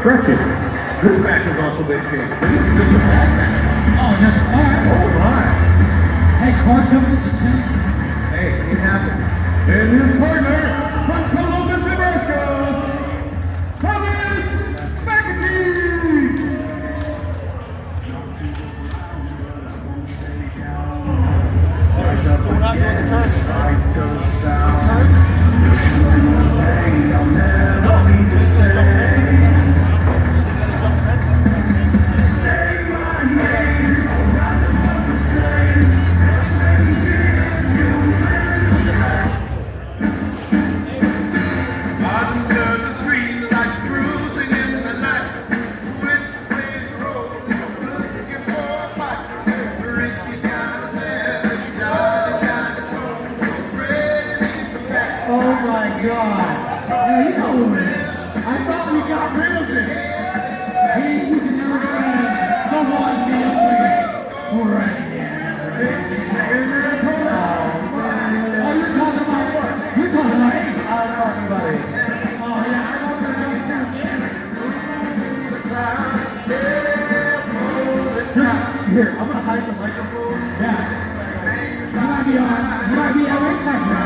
Crenson, this match has also been changed. This is just a tag match. Oh, that's alright. Oh my. Hey, card something to change. Hey, it happened. And his partner from Columbus, Nebraska, McEntee. Rise up again, despite the sound. Pushing the pain, I'll never be the same. Say my name, I'll rise above the flames. As many years, you'll live the under the street lights cruising in the night. Switchblades rolling, looking for a fight. Ricky's got his leather, Johnny's got his bones, ready for back. Oh my God. Yeah, you know it. I thought we got rid of it. Hey, you can never get it. Come on, man. Right now. Oh, you're talking about what? You're talking about eight. I'm talking about eight. Oh, yeah. I know they're going down. Here, I'm going to hide the microphone. Yeah. You might be on. You might be on right back now.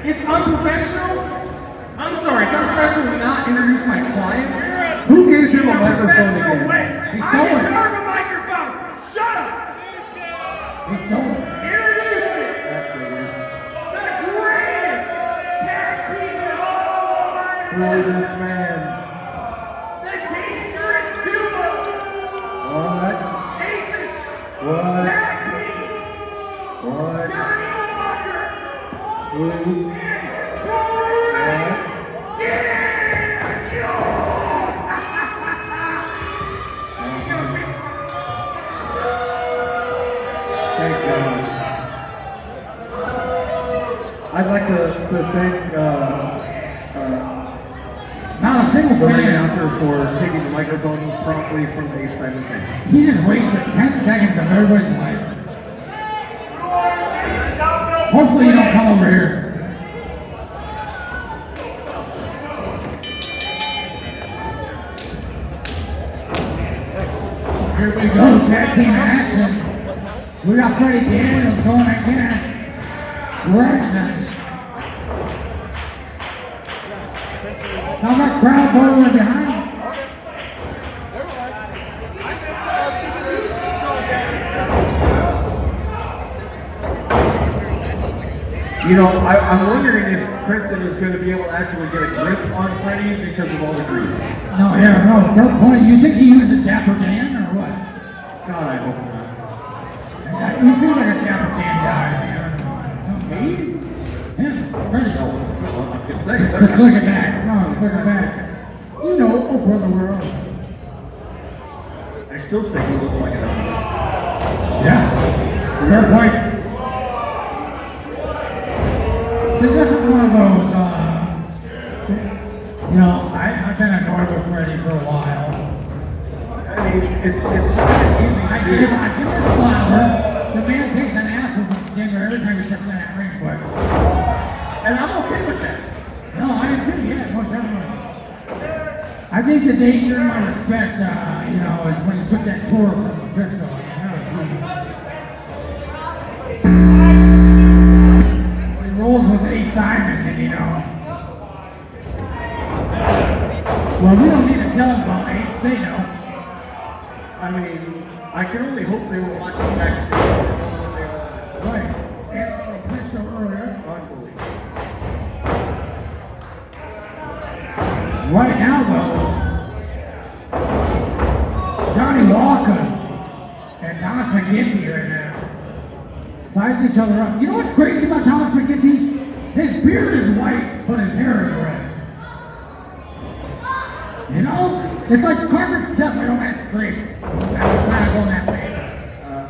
It's unprofessional? I'm sorry, it's unprofessional to not introduce my clients. Who gave him a microphone Professional again? way. He's I stolen. deserve a microphone. Shut up. He's stolen. Introduce it. The greatest tag team in all of my This man. The dangerous duo. What? Aces. What? Tag team. What? Johnny Walker. Who? And Corey Daniels. Thank God. I'd like to thank Not a single the ring fan. announcer for taking the microphone promptly from the Ace Diamond King. He just wasted 10 seconds of everybody's life. Hopefully you don't come over here. Here we go, tag team action. We got Freddie Daniels going against Crenson. Now that crowd over behind. You know, I'm wondering if Crenson is going to be able to actually get a grip on Freddie because of all the grease. No, yeah, no, third point. You think he was a Dapper Dan or what? God, I hope not. Yeah, he seems like a Dapper Dan guy. Me? Yeah, Freddie. No, I can say Just looking back. No, just looking back. You know, oh brother, we're on. I still think he looks like an animal. Yeah, fair point. See, this is one of those, you know, I've been annoyed with Freddie for a while. I mean, it's not easy I to give do. him flowers. The man takes an ass from Denver every time he steps in that ring, but And I'm okay with that. no, I didn't think, yeah, most definitely. I think the day you earned my respect, you know, is when he took that tour from the Frisco. That was huge. He rolls with Ace Diamond, and you know. Well, we don't need to tell him about Ace, they know. I mean, I can only hope they were watching backstage. Right. And on the press show earlier. Unbelievable. Right now, though, Johnny Walker and Thomas McEntee right now sizing each other up. You know what's crazy about Thomas McEntee? His beard is white, but his hair is red. You know? It's like Carter's definitely on that street. That's not going that way.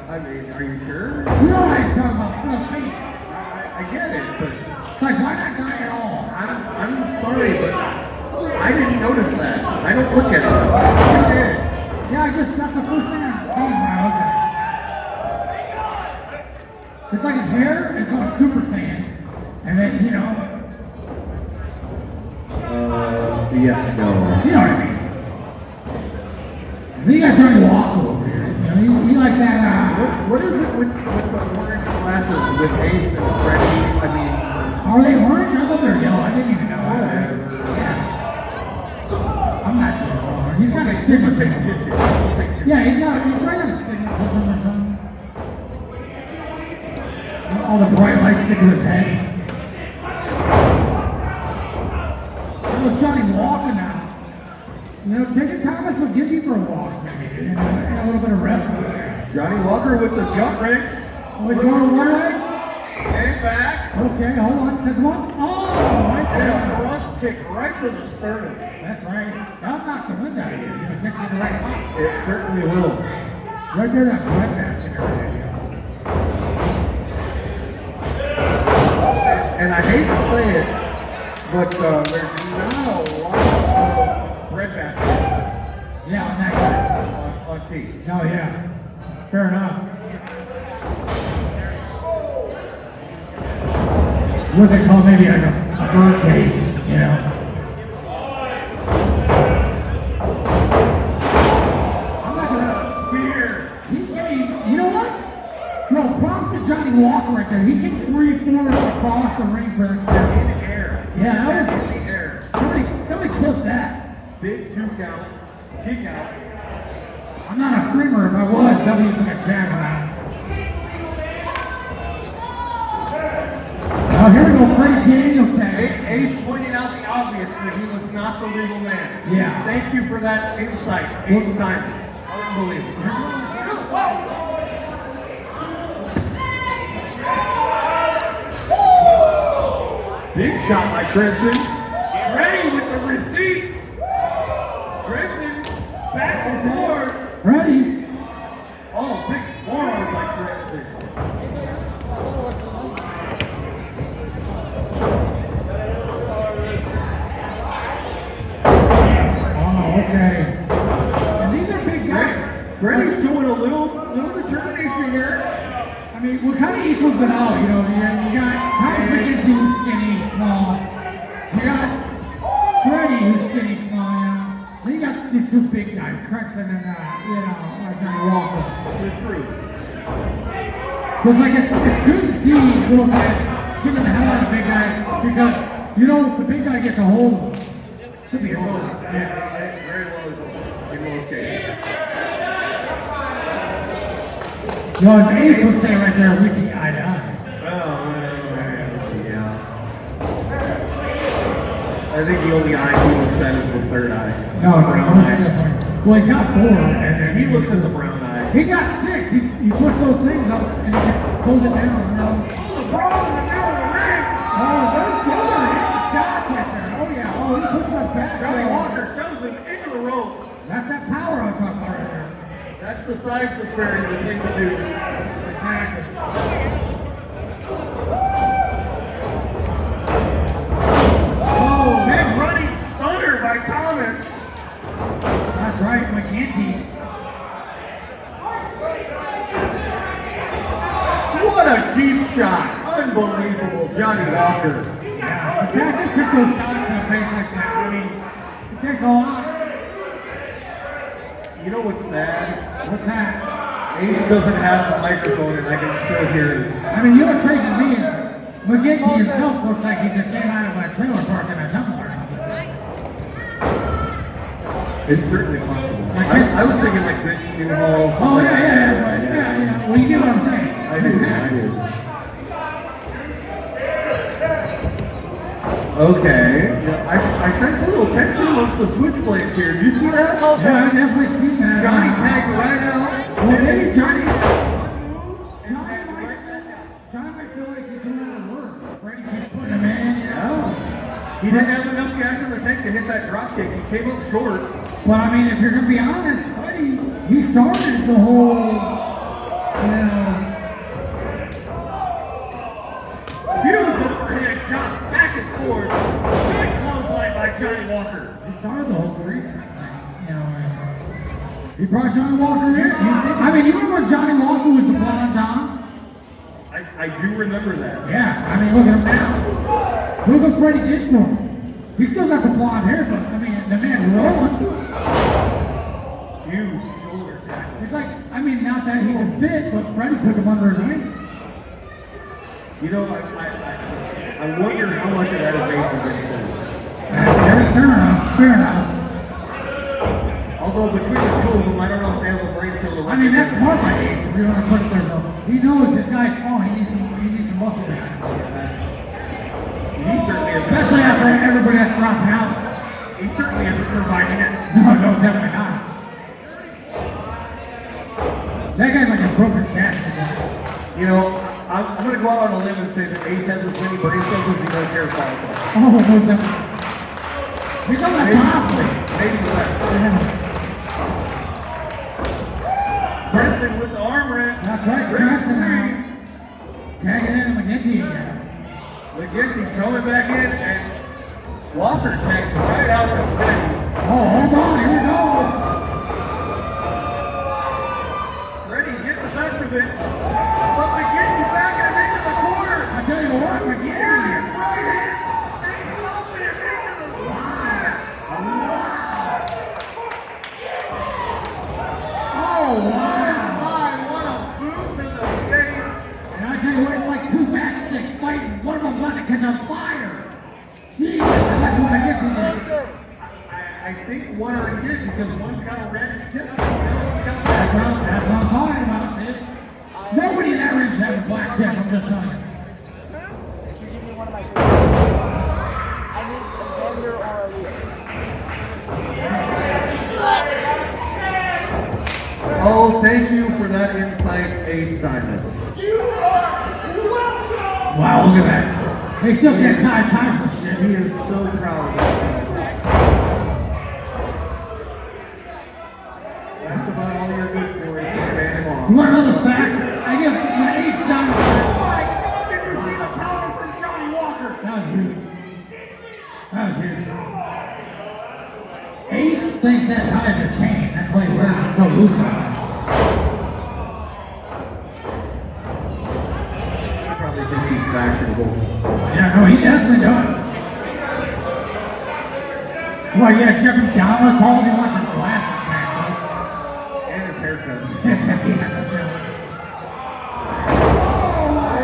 I mean, are you sure? You know what I'm talking about? Phil Face. I get it, but It's like, why not guy at all? I'm sorry, but I didn't notice that. I don't look at it. You did. Yeah, that's the first thing I'm seeing when I look at hair is going Super Saiyan, and then, you know, Yeah, no. you know what I mean. Then you got Johnny Walker over here. You know, he likes that. What is it with the orange glasses with Ace and Freddy? I mean, Are they orange? I thought they were yellow. I didn't even know. Yeah. I'm not sure. He's got a stigma thing. Yeah, he's probably got a stigma or something. All the bright lights stick to his head. Look, Johnny Walker now. You know, taking Thomas McEntee for a walk, maybe, and a little bit of wrestling there. Johnny Walker with the gut wrench. Oh, he's going one leg? And back. Okay, hold on. Set him up. Oh, right And a there. cross kick right to the sternum. That's right. That'll knock the wind out of you. You know, fix it the right spot. It certainly will. Right there, that blood basket area. And I hate to say it, but there's not a lot of bread baskets Yeah, on that guy. on T. Oh, yeah. Fair enough. What they call maybe like a bird cage, you know. I'm not gonna spear. He came, you know what? No, props to Johnny Walker right there. He came 3-4 across the ring for this guy. In the air. Yeah, that was, In the air. somebody clipped that. Big 2 count. Kick out. I'm not a streamer. If I was, W's in the chat now. Oh, here we go, Freddie Daniels tag. Ace pointed out the obvious that he was not the legal man. Yeah. Thank you for that insight. Ace Diamond. Unbelievable. Big shot by Crenson. Ready with the receipt. Crenson back and forth. Freddie. Oh, big forearm by Crenson. Oh, okay. And these are big guys. Freddie's showing a little determination here. I mean, what kind of equals it out? You know, you got Thomas McEntee who's skinny, small. You got Freddie who's skinny, small, you know. Then you got these two big guys, Crenson and, Johnny Walker. It's true. So it's like, it's good to see little guys kicking the hell out of big guys because, you know, if the big guy gets a hold of them, could be a hold. Yeah, very well in most cases. You know, as Ace would say right there, we see eye to eye. Oh, yeah. I think the only eye he looks at is the third eye. No, brown eye. well, he's got 4, and then He looks at the brown eye. he got 6. He puts those things up and he pulls it down. You know? Oh, the brawl in the middle of the ring! Oh, those are hitting shots right there. Oh, yeah. Oh, he pushed that back. Johnny Walker shoves him into the rope. That's that power I'm talking about right there. That's the size disparity between the two. Exactly. Oh, big running stunner by Thomas. That's right, McEntee. What a cheap shot. Unbelievable, Johnny Walker. Yeah, the fact that took those shots in the face like that, I mean, it takes a lot. You know what's sad? What's that? Ace doesn't have the microphone and I can still hear it. I mean, you know what's crazy to me is McEntee himself looks like he just came out of a trailer park in a tunnel or something. It's certainly possible. I was thinking like Vince Newhall. Oh, yeah. Well, you get what I'm saying. I do. Okay. I sense a little tension amongst the Switchblades here. Do you see that? Yeah, I definitely seen that. Johnny tagged right out. Well, maybe Johnny Johnny might feel like he's doing out of work. Freddie keeps putting him in, you know? He didn't have enough gas in the tank to hit that drop kick. He came up short. But I mean, if you're gonna be honest, Freddie, he started the whole, you know. Huge overhead shot back and forth. Good clothesline by Johnny Walker. He started the whole grease thing, you know. He brought Johnny Walker in. I mean, you remember Johnny Walker was the blonde Don? I I do remember that. Yeah, I mean, look at him now. Look what Freddie did for him. He's still got the blonde hair, but I mean, the man's rolling. Huge shoulder tackle. It's like, I mean, not that he could fit, but Freddie took him under his wing. You know, I wonder how much of that is based on anything. Fair enough, fair enough. Although between the two of them, I don't know if they have a brain cell to I mean, that's smart by Ace, if you're going to put it there, though. He knows this guy's small, he needs some muscle behind him. He certainly is. Especially after everybody has dropping out. He certainly isn't providing it. No, definitely not. That guy's like a broken chest. You know, I'm going to go out on a limb and say that Ace has as many brain cells as he does hair follicles. Oh, most definitely. He's on that powerfully. Maybe less. Crenson with the arm wrench. That's right, Crenson now. Tagging in McEntee again. McEntee coming back in, and Walker tags right out to Freddie. Oh, hold on, here we go. Freddie get the best of it, but McEntee back and into the corner. I tell you what, McEntee. Right in. They slumped him into the corner. Oh, wow. Like two matchsticks fighting, one of them about to catch on fire. Jeez, that's what McEntee did. I think one already did because one's got a red tip. That's what I'm talking about, sis. Nobody in that ring's having a black tip, I'm just telling you. If you give me one of my favorites, I need Xander or Aaliyah. Oh, thank you for that insight, Ace Diamond. Wow, look at that. They still can't time for shit. He is so proud of that. That's about all you're good for is to fan him off. You want another fact? I guess when Ace done. Did you see the power from Johnny Walker? That was huge. That was huge. Ace thinks that tie's a chain. That's why he wears it so loose. I think he's fashionable. Yeah, no, he definitely does. Well, yeah, Jeffrey Dahmer called him like a glasses back, And his haircut. Oh, my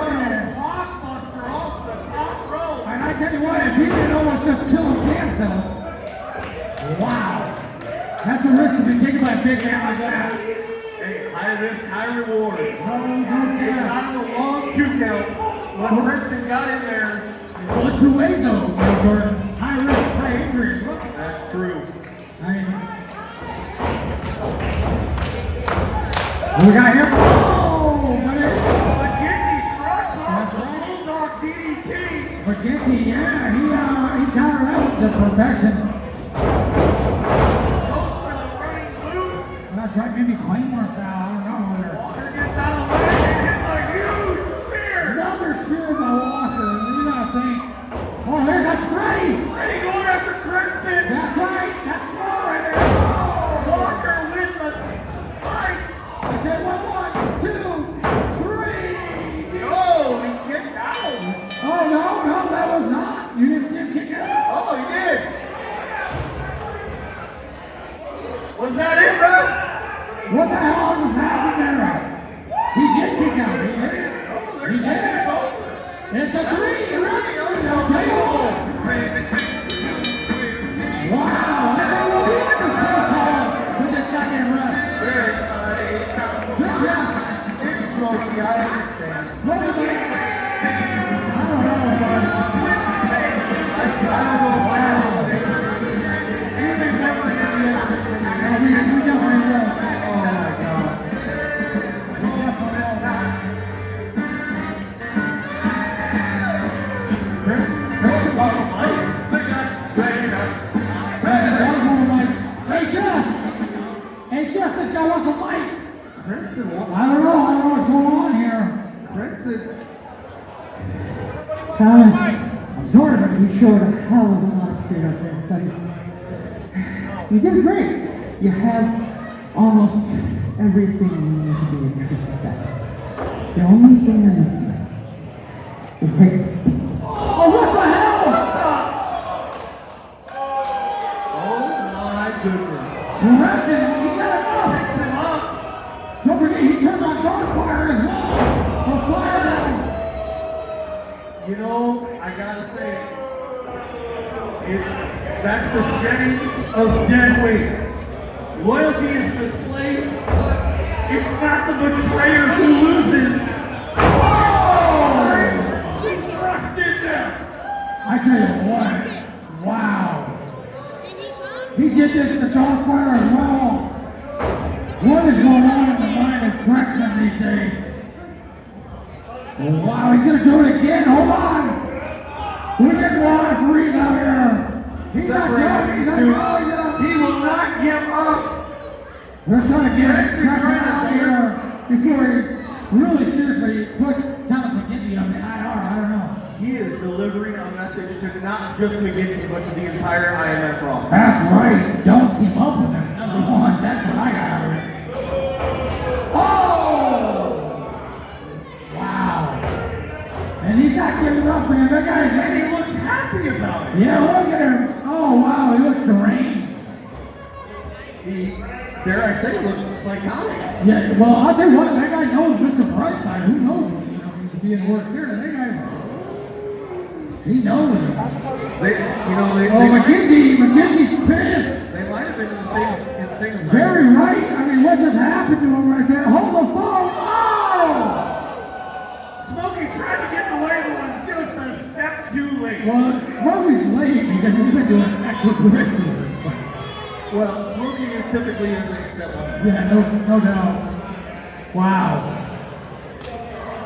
goodness. Blockbuster off the top rope. And I tell you what, if he didn't almost just kill him damn self, wow. That's a risk to be taken by a big man like that. Hey, high risk, high reward. No, They got him a long 2 count. When Crenson got in there. well, it's 2 ways though, Jordan. High risk, high injury. Look. That's true. I mean, what we got here? Oh, man. McEntee struck off the Bulldog DDT. McEntee, yeah, he countered out to perfection. That's right, maybe Claymore foul, I don't know. Walker gets out of the way and hits a huge spear. Another spear by Walker, you gotta think. Oh, there, that's Freddie! Freddie going after Crenson. That's right, that's small right there. Walker with the spike. I tell you what, 1, 2, 3. Oh, he kicked out. Oh, no, that was not. You didn't see him kick out. Oh, he did. Was that it, bro? What the hell just happened there? He did kick out. He did. It's a 3. I'll tell you what. Wow. That's a close call with this goddamn ref. It's smoky, I understand. I don't know, Hey, Jeff, this guy wants a mic. Crenson, I don't know what's going on here. Crenson. Thomas, I'm sorry, but you showed a hell of a lot of speed out there, buddy. You did great. You have almost everything you need to be a true success. The only thing you're missing is right. Oh, what the hell? Oh my goodness. Crenson, he got enough. Picks him up. Don't forget, he turned on dark fire as well. Or fire down. You know, I gotta say, that's the shedding of dead weight. Loyalty is misplaced. It's not the betrayer who loses. Oh! He trusted them. I tell you what, wow. He did this to Darkfire as well. What is going on in the mind of Crenson these days? Wow, he's gonna do it again. Hold on. We get water freeze out here. He's not done. He's not done. He will not give up. They're trying to get Crenson out here before he really seriously puts Thomas McEntee on the IR. I don't know. He is delivering a message to not just McEntee, but to the entire IMF roster. That's right. Don't team up with him. Number one. That's what I got out of it. Oh! Wow. And he's not giving up, man. That guy's And he looks happy about it. yeah, look at him. Oh, wow. He looks deranged. He, dare I say, looks psychotic. Yeah, well, I'll tell you what. That guy knows Mr. Brightside. Who knows what, he's being worked here. That guy, he knows it. They Oh, might, McEntee's pissed. they might have been in the same asylum. Very right. I mean, what just happened to him right there? Hold the phone. Oh! Smokey tried to get in the way, but was just a step too late. Well, Smokey's late because he's been doing extracurriculars. Well, Smokey typically is a step up. Yeah, no doubt. Wow.